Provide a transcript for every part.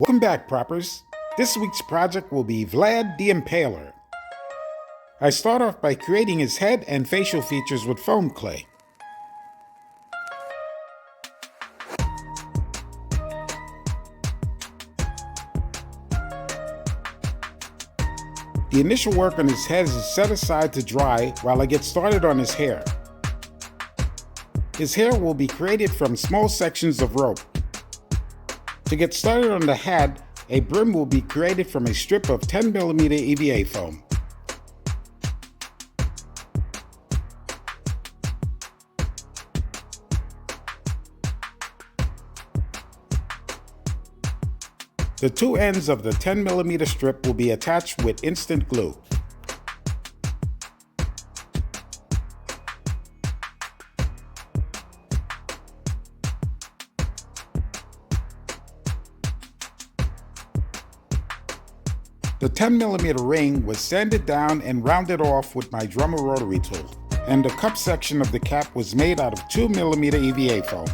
Welcome back, Proppers. This week's project will be Vlad the Impaler. I start off by creating his head and facial features with foam clay. The initial work on his head is set aside to dry while I get started on his hair. His hair will be created from small sections of rope. To get started on the hat, a brim will be created from a strip of 10mm EVA foam. The two ends of the 10mm strip will be attached with instant glue. The 10mm ring was sanded down and rounded off with my drummer rotary tool, and the cup section of the cap was made out of 2mm EVA foam.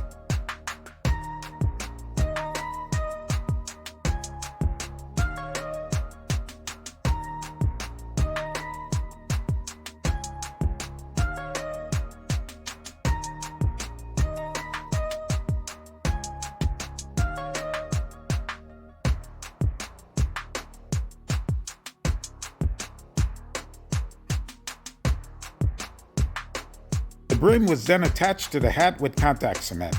The brim was then attached to the hat with contact cement.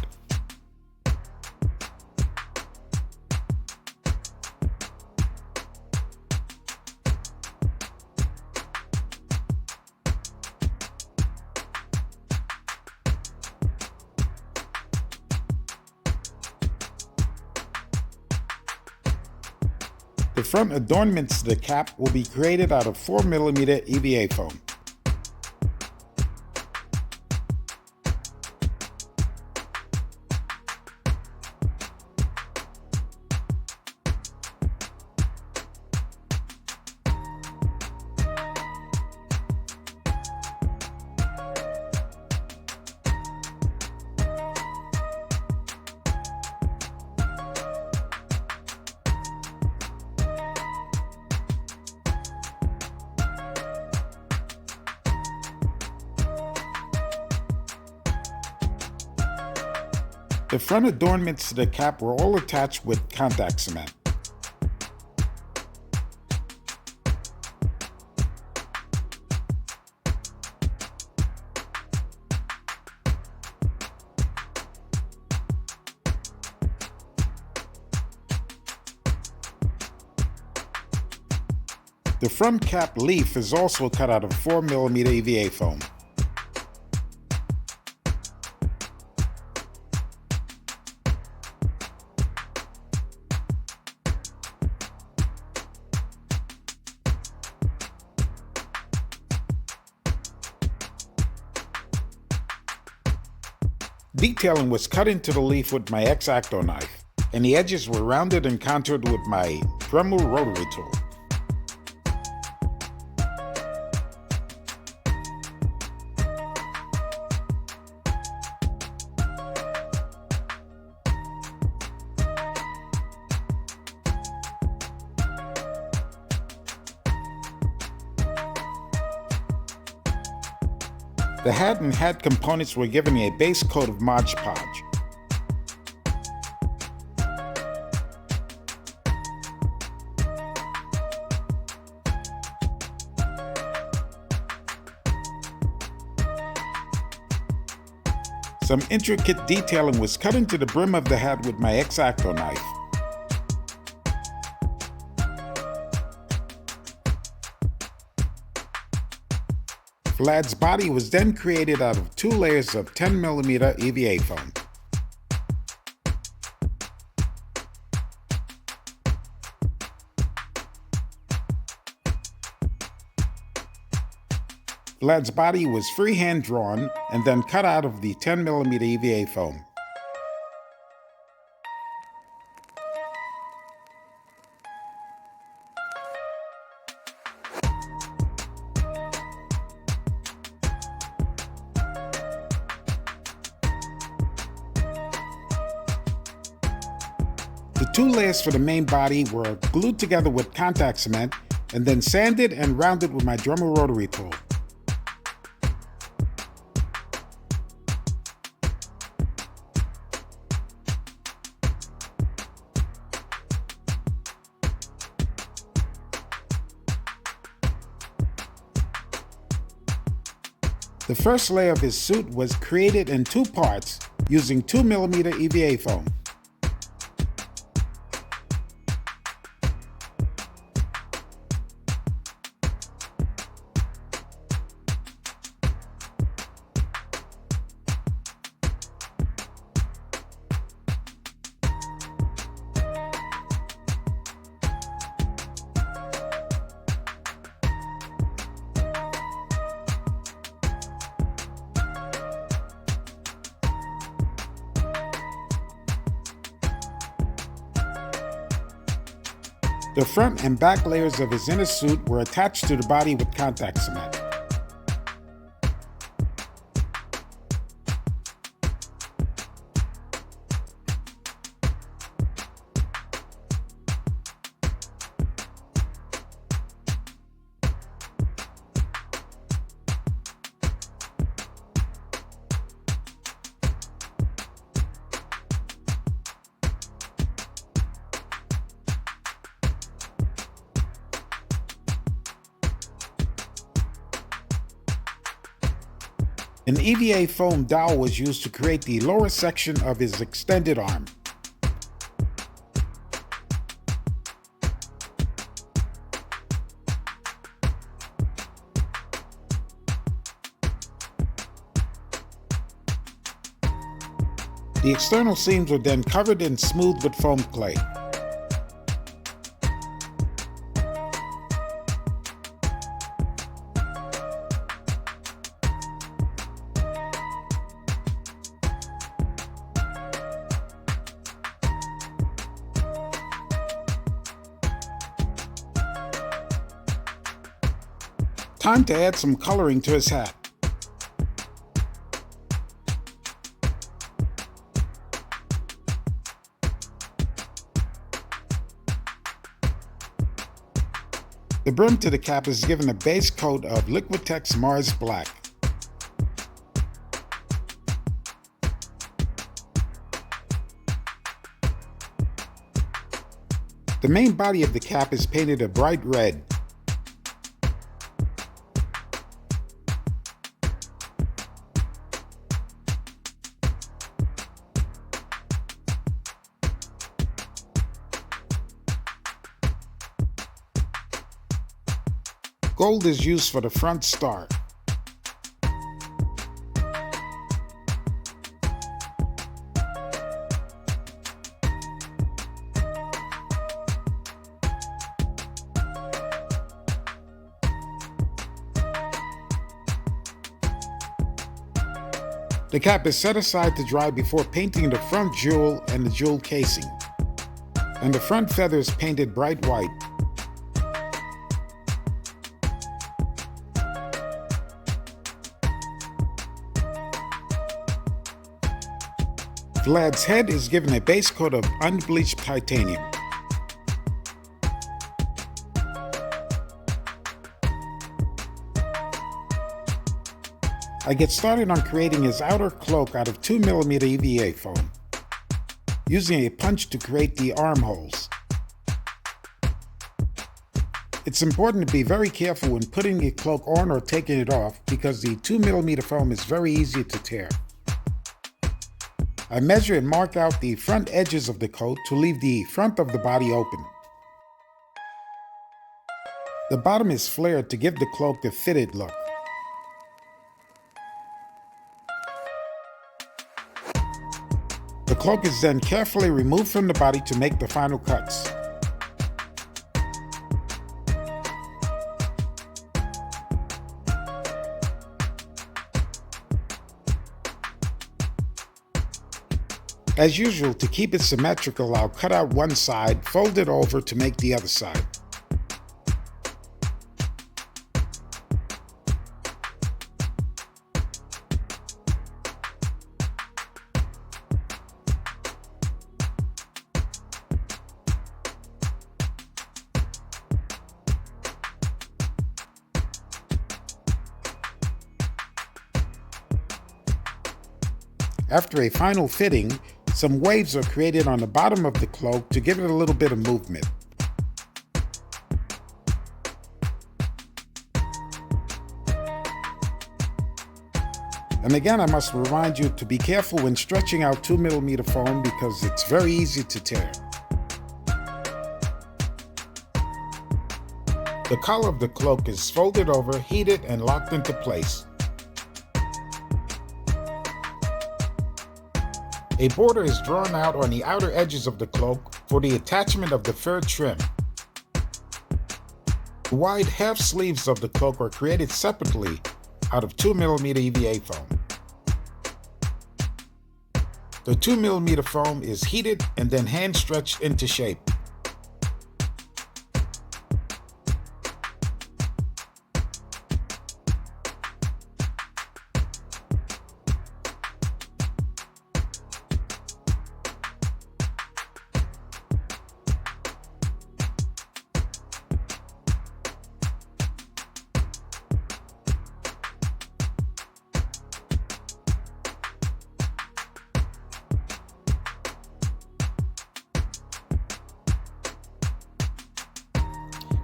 The front adornments to the cap will be created out of 4mm EVA foam. The front adornments to the cap were all attached with contact cement. The front cap leaf is also cut out of 4mm EVA foam. Detailing was cut into the leaf with my X-Acto knife, and the edges were rounded and contoured with my Dremel rotary tool. The hat and hat components were given a base coat of Mod Podge. Some intricate detailing was cut into the brim of the hat with my X-Acto knife. Vlad's body was then created out of 2 layers of 10mm EVA foam. Vlad's body was freehand drawn and then cut out of the 10mm EVA foam. The two layers for the main body were glued together with contact cement and then sanded and rounded with my drummer rotary tool. The first layer of his suit was created in two parts using 2mm EVA foam. The front and back layers of his inner suit were attached to the body with contact cement. An EVA foam dowel was used to create the lower section of his extended arm. The external seams were then covered and smoothed with foam clay. Time to add some coloring to his hat. The brim to the cap is given a base coat of Liquitex Mars Black. The main body of the cap is painted a bright red. Gold is used for the front star. The cap is set aside to dry before painting the front jewel and the jewel casing. And the front feather is painted bright white. Vlad's head is given a base coat of unbleached titanium. I get started on creating his outer cloak out of 2mm EVA foam, using a punch to create the armholes. It's important to be very careful when putting the cloak on or taking it off because the 2mm foam is very easy to tear. I measure and mark out the front edges of the coat to leave the front of the body open. The bottom is flared to give the cloak a fitted look. The cloak is then carefully removed from the body to make the final cuts. As usual, to keep it symmetrical, I'll cut out one side, fold it over to make the other side. After a final fitting, some waves are created on the bottom of the cloak to give it a little bit of movement. And again, I must remind you to be careful when stretching out 2mm foam because it's very easy to tear. The collar of the cloak is folded over, heated, and locked into place. A border is drawn out on the outer edges of the cloak for the attachment of the fur trim. The wide half sleeves of the cloak are created separately out of 2mm EVA foam. The 2mm foam is heated and then hand stretched into shape.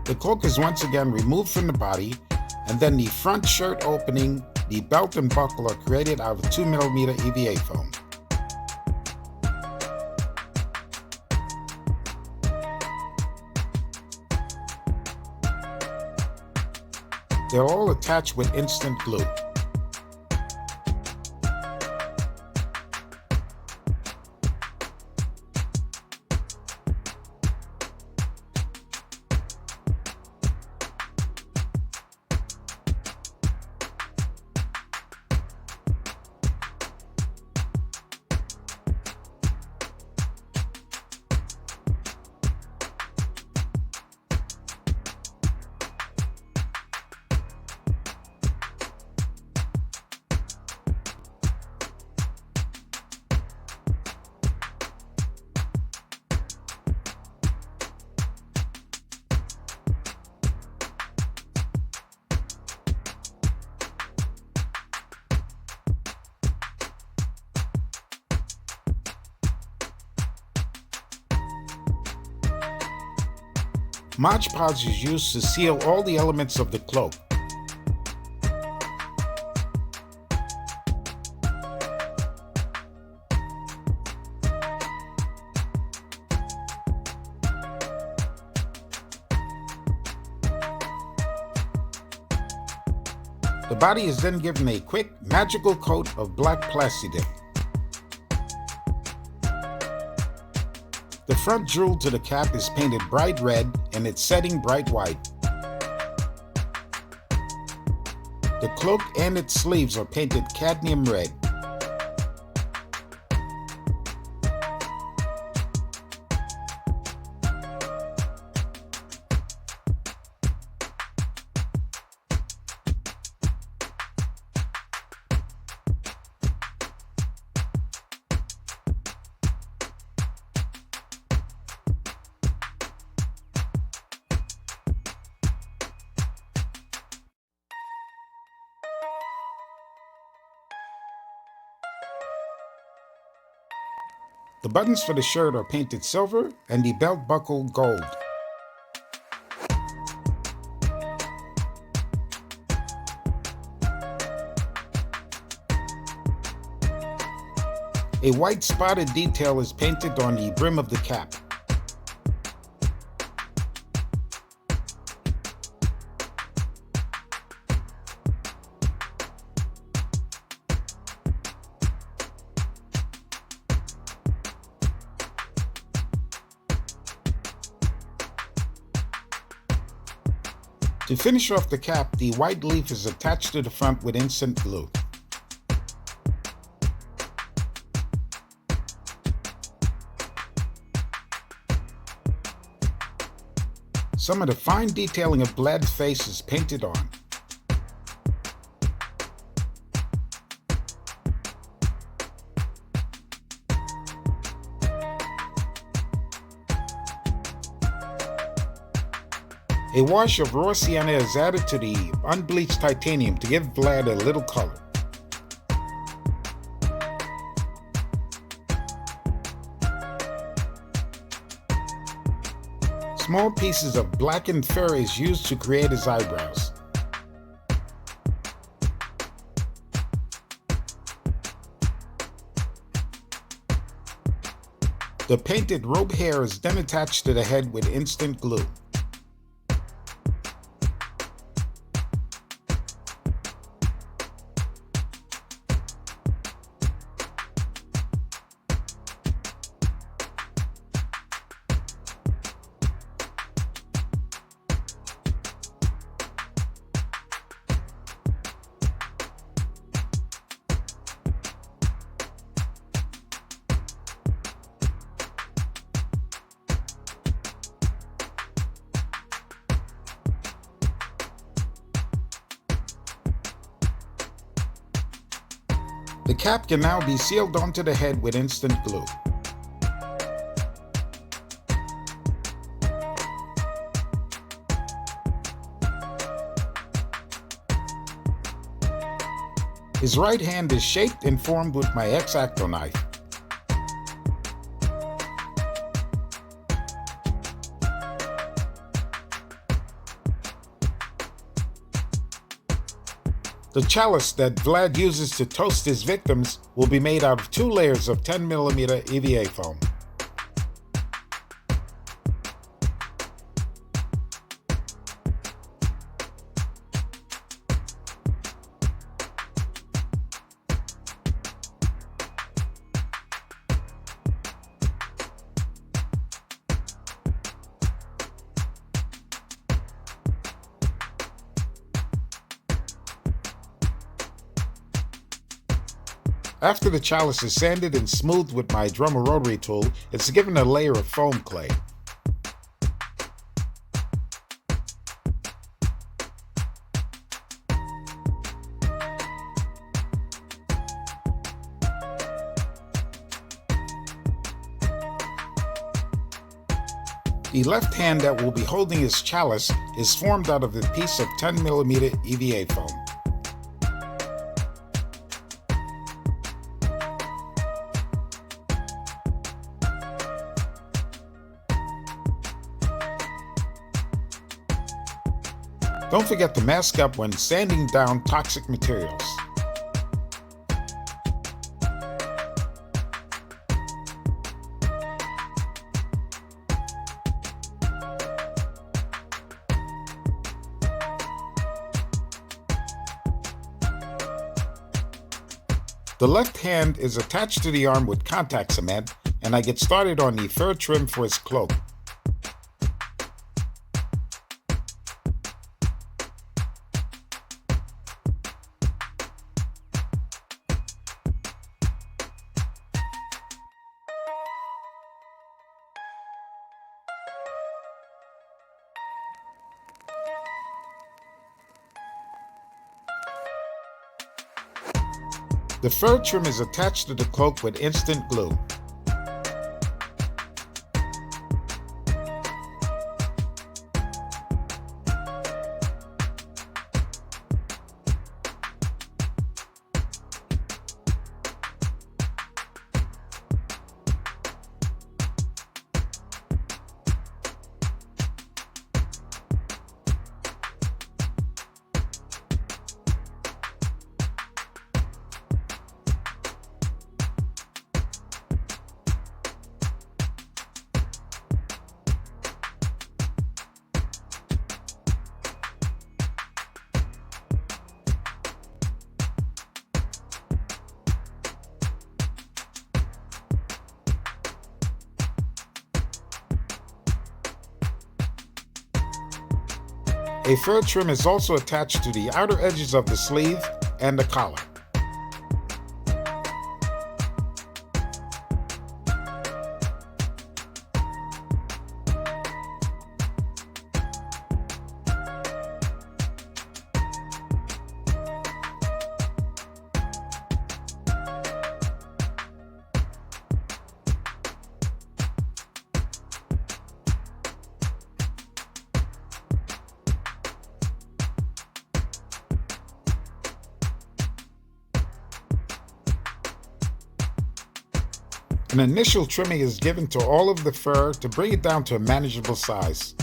The cloak is once again removed from the body, and then the front shirt opening, the belt and buckle are created out of 2mm EVA foam. They're all attached with instant glue. Mod Podge is used to seal all the elements of the cloak. The body is then given a quick, magical coat of black Plastidip. The front jewel to the cap is painted bright red and its setting bright white. The cloak and its sleeves are painted cadmium red. The buttons for the shirt are painted silver and the belt buckle gold. A white spotted detail is painted on the brim of the cap. To finish off the cap, the white leaf is attached to the front with instant glue. Some of the fine detailing of Vlad's face is painted on. A wash of raw sienna is added to the unbleached titanium to give Vlad a little color. Small pieces of blackened fur is used to create his eyebrows. The painted robe hair is then attached to the head with instant glue. The cap can now be sealed onto the head with instant glue. His right hand is shaped and formed with my X-Acto knife. The chalice that Vlad uses to toast his victims will be made out of 2 layers of 10mm EVA foam. After the chalice is sanded and smoothed with my drummer rotary tool, it's given a layer of foam clay. The left hand that will be holding his chalice is formed out of a piece of 10mm EVA foam. Don't forget to mask up when sanding down toxic materials. The left hand is attached to the arm with contact cement, and I get started on the fur trim for his cloak. The fur trim is attached to the cloak with instant glue. A fur trim is also attached to the outer edges of the sleeve and the collar. An initial trimming is given to all of the fur to bring it down to a manageable size.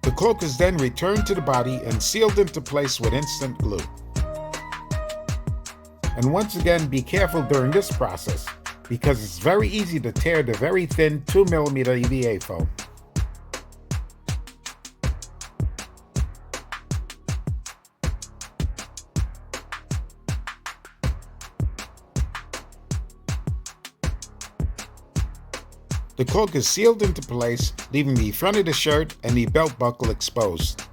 The cloak is then returned to the body and sealed into place with instant glue. And once again, be careful during this process because it's very easy to tear the very thin 2mm EVA foam. The cloak is sealed into place, leaving the front of the shirt and the belt buckle exposed.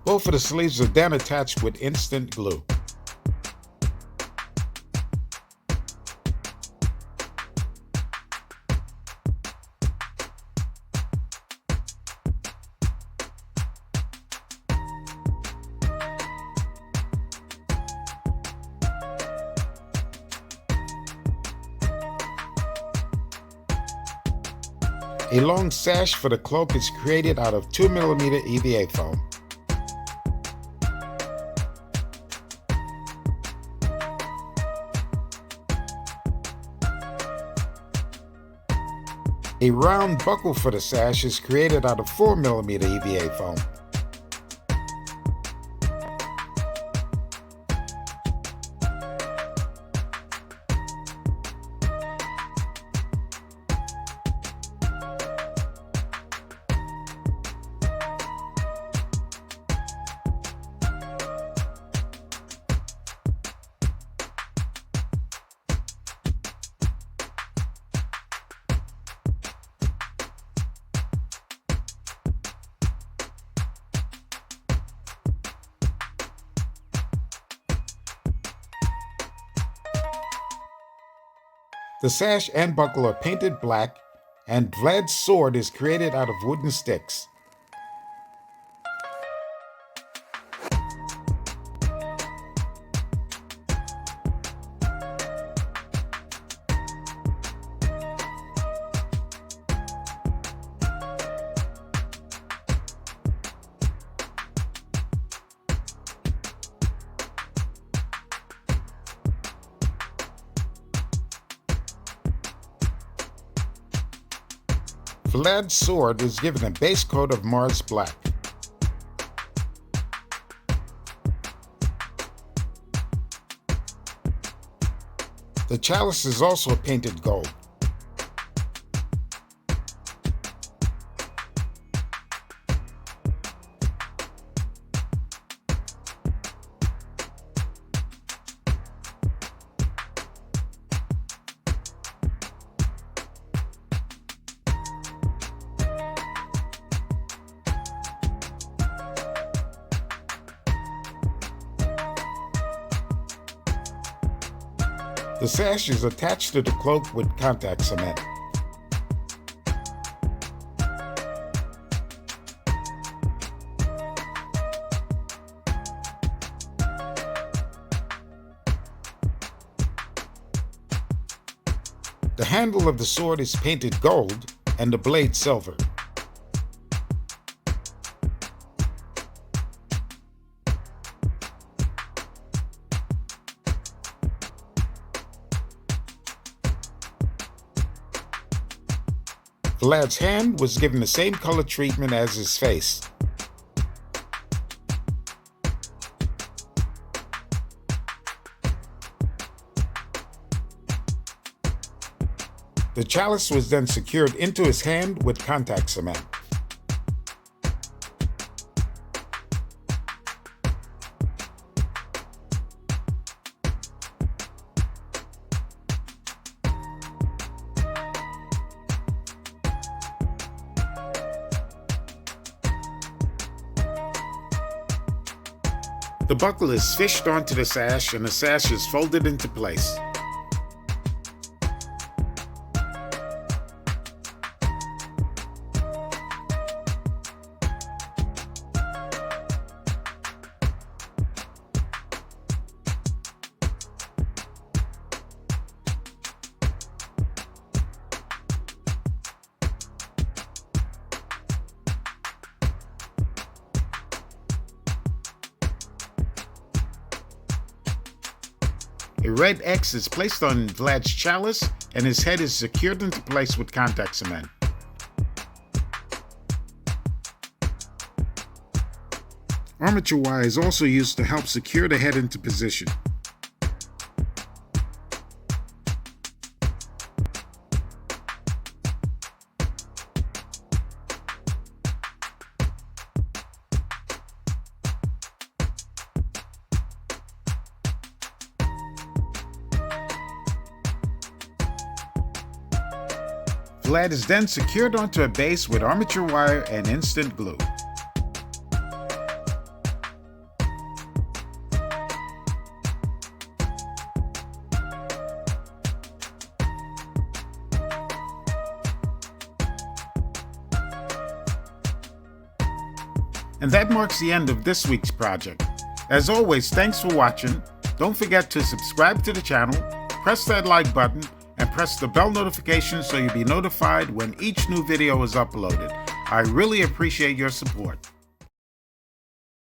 Both of the sleeves are then attached with instant glue. A long sash for the cloak is created out of 2mm EVA foam. A round buckle for the sash is created out of 4mm EVA foam. The sash and buckle are painted black, and Vlad's sword is created out of wooden sticks. Vlad's sword is given a base coat of Mars black. The chalice is also painted gold. The sash is attached to the cloak with contact cement. The handle of the sword is painted gold and the blade silver. Vlad's hand was given the same color treatment as his face. The chalice was then secured into his hand with contact cement. The buckle is fished onto the sash and the sash is folded into place. A red X is placed on Vlad's chalice, and his head is secured into place with contact cement. Armature wire is also used to help secure the head into position. Vlad is then secured onto a base with armature wire and instant glue. And that marks the end of this week's project. As always, thanks for watching. Don't forget to subscribe to the channel, press that like button, and press the bell notification so you'll be notified when each new video is uploaded. I really appreciate your support.